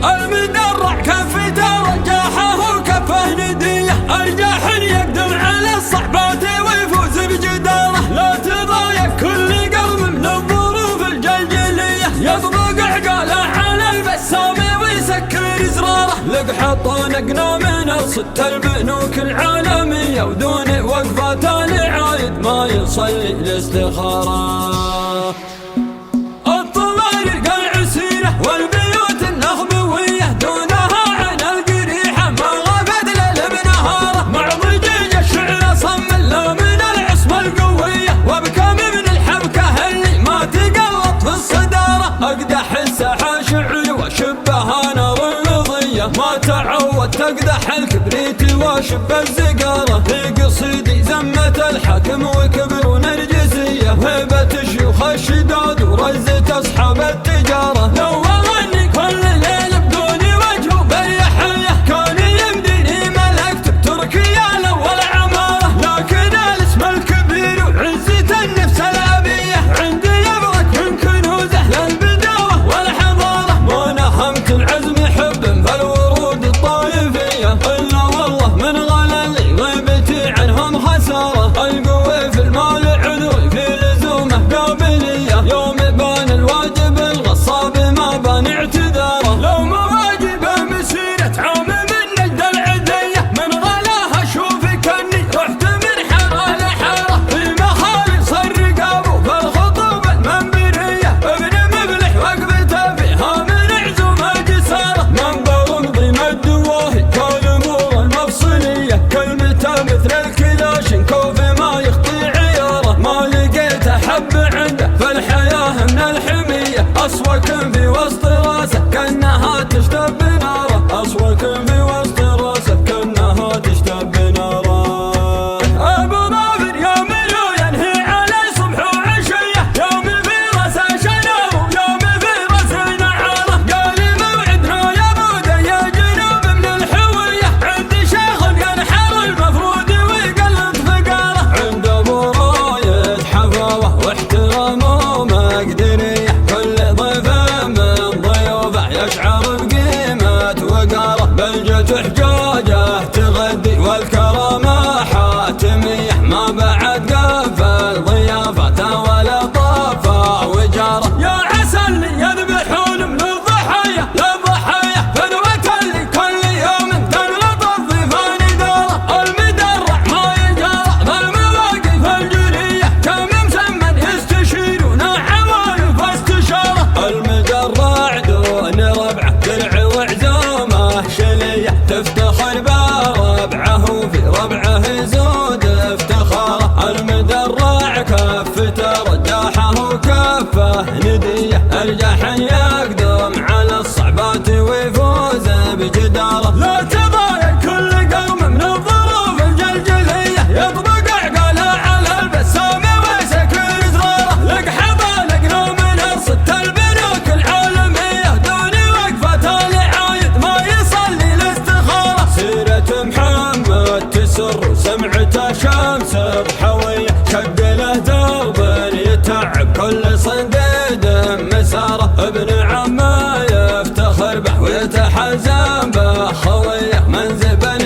المدرع كفته رجاحه وكفه نديه، ارجاح يقدم على الصعبات ويفوز بجداره. لا تضايق كل قلب من الظروف الجلجليه، يطبق عقاله على البسام ويسكر زراره. لق حطنا من الصت البنوك العالميه، ودون وقفات العايد ما يصلي الاستخاره. الطوارق العسيره والبيوت النخبويه، دونها عن القريحه ما غابت ليل بنهاره. مع ضجيج الشعر صم لا من العصمه القويه، وبكم من الحبكه اللي ما تقلط في الصداره. اقدح الساحه شعري وشبها نار النضيه، ما تعود تقدح الكبريت وشب الزقاره. في قصيدي زمت الحكم وكبر ونرجسيه، وهبه شيوخ الشداد ورزة اصحاب التجاره. لو والله اني كل ليل بدوني وجه بريحيه، كان يمديني ملكت بتركيا الاول عماره. لكن الاسم الكبير وعزة النفس الابيه، عندي يبرك من كنوزه للبداوه والحضاره. ما نهمت العزم حب فالورود الطائفيه، الا والله من غللي غيبتي عنهم خساره. القوي في المال عذري في لزومه قابليه، يوم بان الواجب الغصاب ما بان اعتذاره. لو مواجبه مسيرة عام من نجد العديه، من غلاها شوفي كاني رحت من حاره لحاره. في مخالص الرقاب وفي الخطوب المنبريه، ابن مفلح وقفته فيها من عزومه جساره. منبر ضيم الدواهي كالامور المفصليه، كلمته مثل الكلاشن كوف ما يخطي عياره. ما لقيت احب عنده فالحياه من الحميه، اصوك في وسط راسه كانها تشتب بناره. اصوك في وسط راسه كانها تشتب بناره. ابو ظافر يوم ينهي علي صبح وعشيه، يوم في راسه شنو يوم في راسه نعاره. قال موعدنا يا بوده يا جنوب من الحويه، عندي شيخ ينحر المفروض ويقلد فقاره. عند ابو رايد حفاوه واحترامه مقدريه، كل ضيف من ضيوفه يشعر بقيمه وقاره. بلجة حجاجه تغدي والكرامه حاتميه، ما بعد قفل ضيافته ولا طافه وجاره. يا عسى اللي يذبحون من الضحايا للضحايا، فدوة اللي كل يوم تغلط الضيفان داره. المدرع ما يجاره بالمواقف الجريه، كم مسمن يستشيرون عوايف استشاره. المدرع دون ربعه درع وعزومه شليه، تفتخر بربعه وفي ربعه يزود افتخاره. المدرع كفته رجاحه وكفه نديه، ارجح يقدم على الصعبات ويفوز بجداره. لا تضايق كل قوم من الظروف الجلجليه، يطبق عقاله على البسام ويسكر زراره. لق حضانقنا من الصت البنوك العالميه، دون وقفه العايد ما يصلي الاستخاره. سيرة محمد تسر وسمعته شمس بحويه، شق له درب يتعب كل صنديد مساره. ابن عمه يفتخر به ويتحزن به خويه، من زبن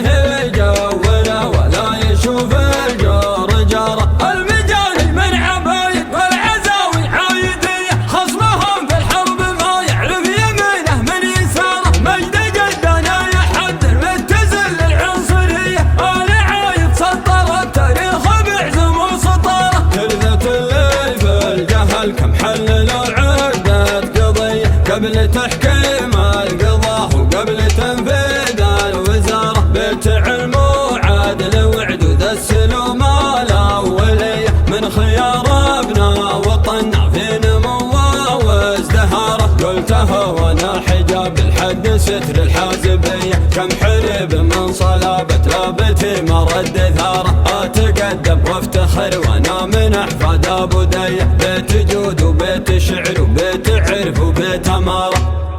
يجوله ولا يشوف الجور جاره. المجاني من عبايد والعزاوي عايديه، خصمهم في الحرب ما يعرف يمينه من يساره. مجد جدنا يحذر من تزل العنصريه، آل عايد سطر التاريخ بعزم وسطاره. تلذة الليل في الجهل كم حللوا عدة قضيه، قبل تحكيم القضاء وقبل تنفيذ الوزاره. بيت علم وعدل وعدود السلوم الاوليه، من خيار ابناء وطننا في نموه وازدهاره. قلته وانا حجاب الحد ستر الحازبيه، كم حرب من صلابه لابتي مرد ثاره. اتقدم وافتخر وانا من احفاد ابو ديه، بيت جود وبيت شعر وبيت عرف وبيت اماره.